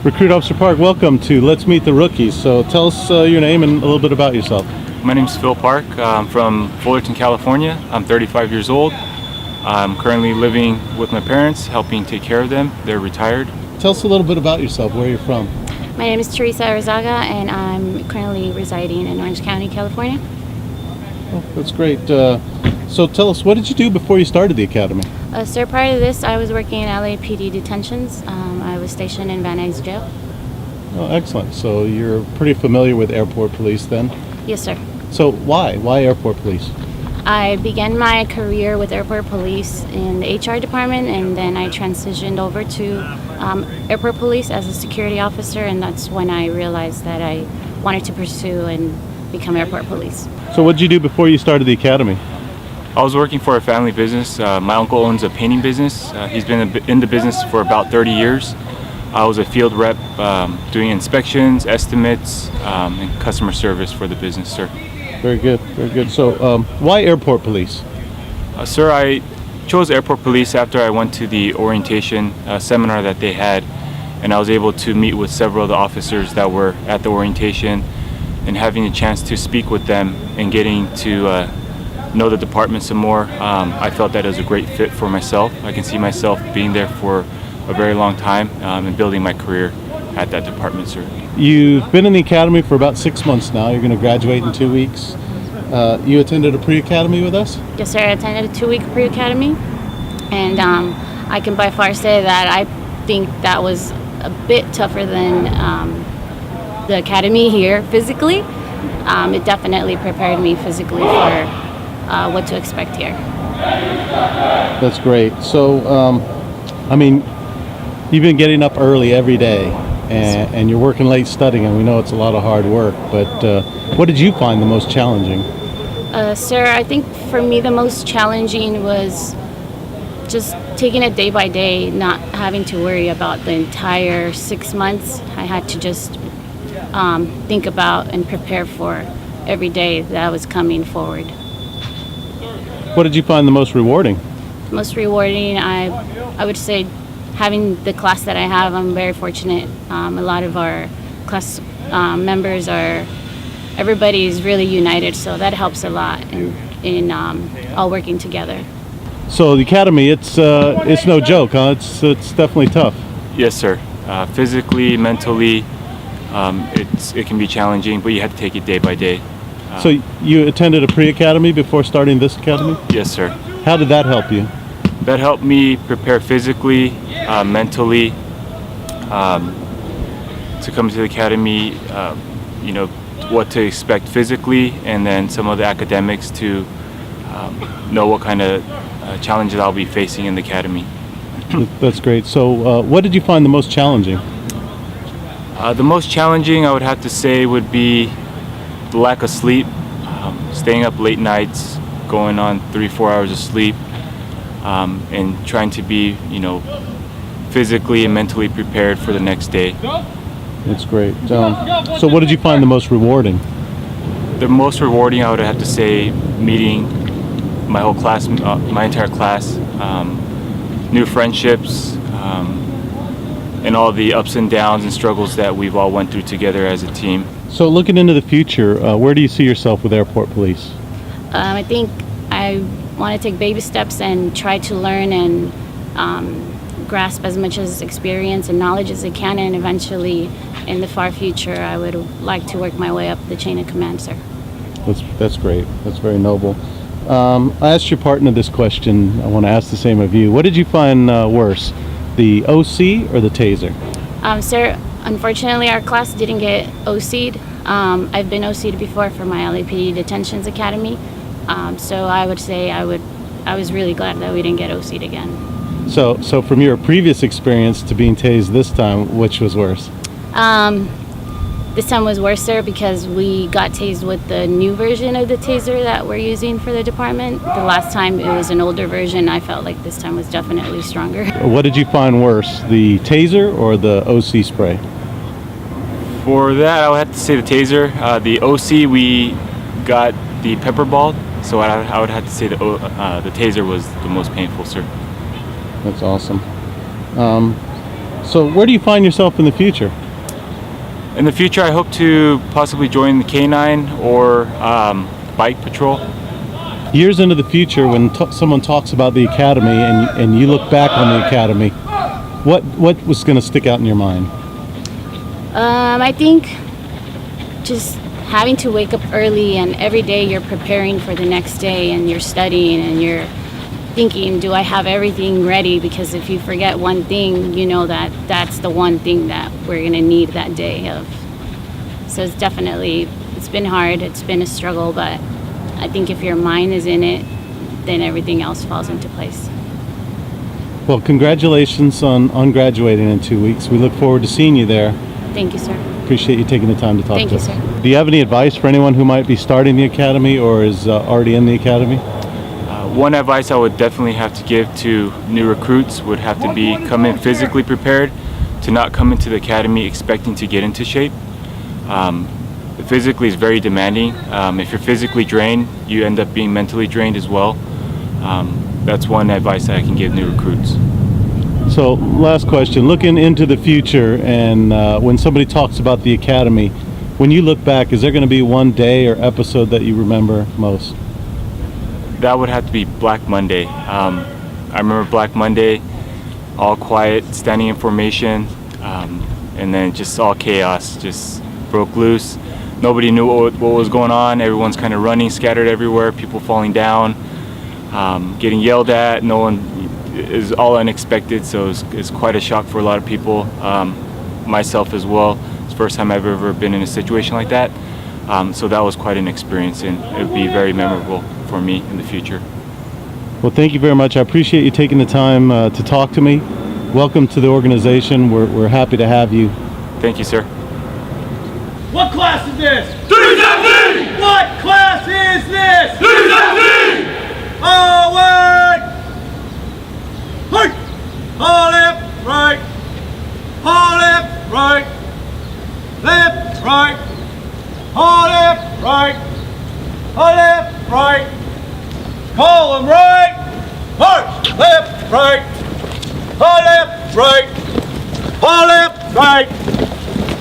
Recruit Officer Park, welcome to Let's Meet the Rookies. So tell us your name and a little bit about yourself. My name is Phil Park. I'm from Fullerton, California. I'm 35 years old. I'm currently living with my parents, helping take care of them. They're retired. Tell us a little bit about yourself, where you're from. My name is Teresa Arizaga, and I'm currently residing in Orange County, California. Oh, that's great. So tell us, what did you do before you started the academy? Sir, prior to this, I was working in LAPD detentions. I was stationed in Van Nuys Jail. Oh, excellent. So you're pretty familiar with airport police then? Yes, sir. So why? Why airport police? I began my career with airport police in the HR department, and then I transitioned over to airport police as a security officer, and that's when I realized that I wanted to pursue and become airport police. So what did you do before you started the academy? I was working for a family business. My uncle owns a painting business. He's been in the business for about 30 years. I was a field rep doing inspections, estimates, and customer service for the business, sir. Very good, very good. So why airport police? Sir, I chose airport police after I went to the orientation seminar that they had, and I was able to meet with several of the officers that were at the orientation, and having a chance to speak with them and getting to know the department some more. I felt that it was a great fit for myself. I can see myself being there for a very long time and building my career at that department, sir. You've been in the academy for about 6 months now. You're going to graduate in 2 weeks. You attended a pre-academy with us? Yes, sir. I attended a 2-week pre-academy, and I can by far say that I think that was a bit tougher than the academy here physically. It definitely prepared me physically for what to expect here. That's great. So, I mean, you've been getting up early every day, and you're working late studying, and we know it's a lot of hard work, but what did you find the most challenging? Sir, I think for me the most challenging was just taking it day by day, not having to worry about the entire 6 months. I had to just think about and prepare for every day that was coming forward. What did you find the most rewarding? Most rewarding, I would say, having the class that I have. I'm very fortunate. A lot of our class members everybody is really united, so that helps a lot in all working together. So the academy, it's no joke, huh? It's definitely tough. Yes, sir. Physically, mentally, it can be challenging, but you have to take it day by day. So you attended a pre-academy before starting this academy? Yes, sir. How did that help you? That helped me prepare physically, mentally, to come to the academy, what to expect physically, and then some of the academics to know what kind of challenges I'll be facing in the academy. That's great. So what did you find the most challenging? The most challenging, I would have to say, would be the lack of sleep, staying up late nights, going on 3-4 hours of sleep, and trying to be, physically and mentally prepared for the next day. That's great. So what did you find the most rewarding? The most rewarding, I would have to say, meeting my whole class, my entire class, new friendships, and all the ups and downs and struggles that we've all went through together as a team. So looking into the future, where do you see yourself with airport police? I think I want to take baby steps and try to learn and grasp as much as experience and knowledge as I can, and eventually in the far future I would like to work my way up the chain of command, sir. That's great. That's very noble. I asked your partner this question. I want to ask the same of you. What did you find worse, the OC or the taser? Sir, unfortunately our class didn't get OC'd. I've been OC'd before for my LAPD Detentions Academy, so I would say I was really glad that we didn't get OC'd again. So from your previous experience to being tased this time, which was worse? This time was worse, sir, because we got tased with the new version of the taser that we're using for the department. The last time it was an older version. I felt like this time was definitely stronger. What did you find worse, the taser or the OC spray? For that, I would have to say the taser. The OC, we got the pepper ball, so I would have to say the taser was the most painful, sir. That's awesome. So where do you find yourself in the future? In the future, I hope to possibly join the K-9 or bike patrol. Years into the future, when someone talks about the academy and you look back on the academy, what was going to stick out in your mind? I think just having to wake up early, and every day you're preparing for the next day, and you're studying and you're thinking, do I have everything ready? Because if you forget one thing, you know that that's the one thing that we're going to need that day of. So it's been hard, it's been a struggle, but I think if your mind is in it, then everything else falls into place. Well, congratulations on graduating in 2 weeks. We look forward to seeing you there. Thank you, sir. Appreciate you taking the time to talk Thank to you, us. sir. Do you have any advice for anyone who might be starting the academy or is already in the academy? One advice I would definitely have to give to new recruits would have to be come in physically prepared, to not come into the academy expecting to get into shape. Physically is very demanding. If you're physically drained, you end up being mentally drained as well. That's one advice that I can give new recruits. So, last question. Looking into the future, and when somebody talks about the academy, when you look back, is there going to be one day or episode that you remember most? That would have to be Black Monday. I remember Black Monday, all quiet, standing in formation, and then just all chaos, just broke loose. Nobody knew what was going on. Everyone's kind of running, scattered everywhere, people falling down, getting yelled at. No one is all unexpected, so it's quite a shock for a lot of people, myself as well. It's the first time I've ever been in a situation like that. So that was quite an experience, and it would be very memorable for me in the future. Well, thank you very much. I appreciate you taking the time to talk to me. Welcome to the organization. We're happy to have you. Thank you, sir. What class is this? 317! What class is this? 317! Forward! Hey! All left, right. All left, right. Left, right. All left, right. All left, right. Call them right. March! Left, right. All left, right. All left, right.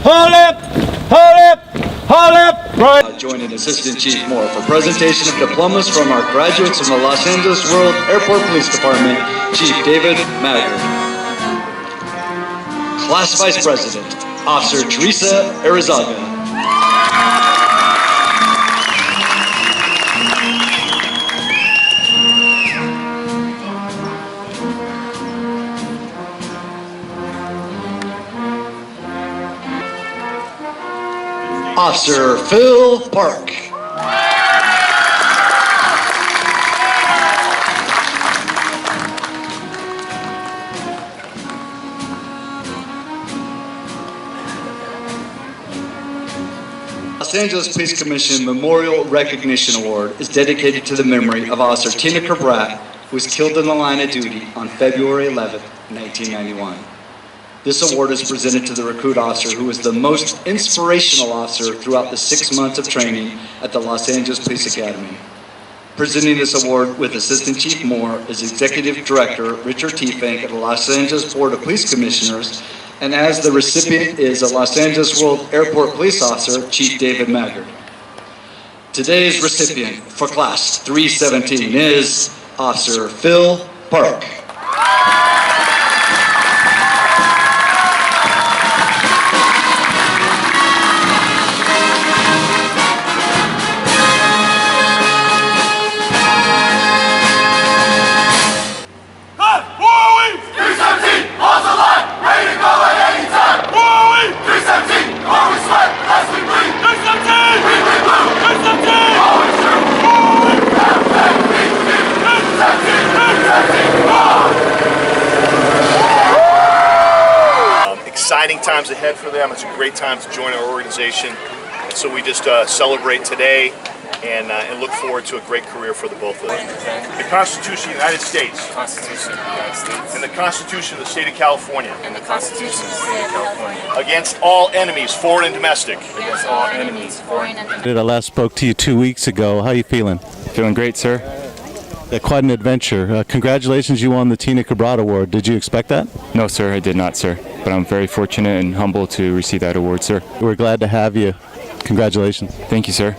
All left. All left, all left, right. Joining Assistant Chief Moore for presentation of diplomas from our graduates from the Los Angeles World Airport Police Department, Chief David Maggard. Class Vice President, Officer Teresa Arizaga. Officer Phil Park. Los Angeles Police Commission Memorial Recognition Award is dedicated to the memory of Officer Tina Cabrat, who was killed in the line of duty on February 11, 1991. This award is presented to the recruit officer who was the most inspirational officer throughout the 6 months of training at the Los Angeles Police Academy. Presenting this award with Assistant Chief Moore is Executive Director Richard T. Fink of the Los Angeles Board of Police Commissioners, and as the recipient is a Los Angeles World Airport Police Officer, Chief David Maggard. Today's recipient for Class 317 is Officer Phil Park. Exciting times ahead for them. It's a great time to join our organization. And so we just celebrate today and look forward to a great career for the both of them. The Constitution of the United States. Constitution of the United States. And the Constitution of the State of California. And the Constitution of the State of California. Against all enemies, foreign and domestic. Against all enemies, foreign and domestic. I last spoke to you 2 weeks ago. How are you feeling? Feeling great, sir. Quite an adventure. Congratulations, you won the Tina Cabrat Award. Did you expect that? No, sir, I did not, sir. but I'm very fortunate and humble to receive that award, sir. We're glad to have you. Congratulations. Thank you, sir.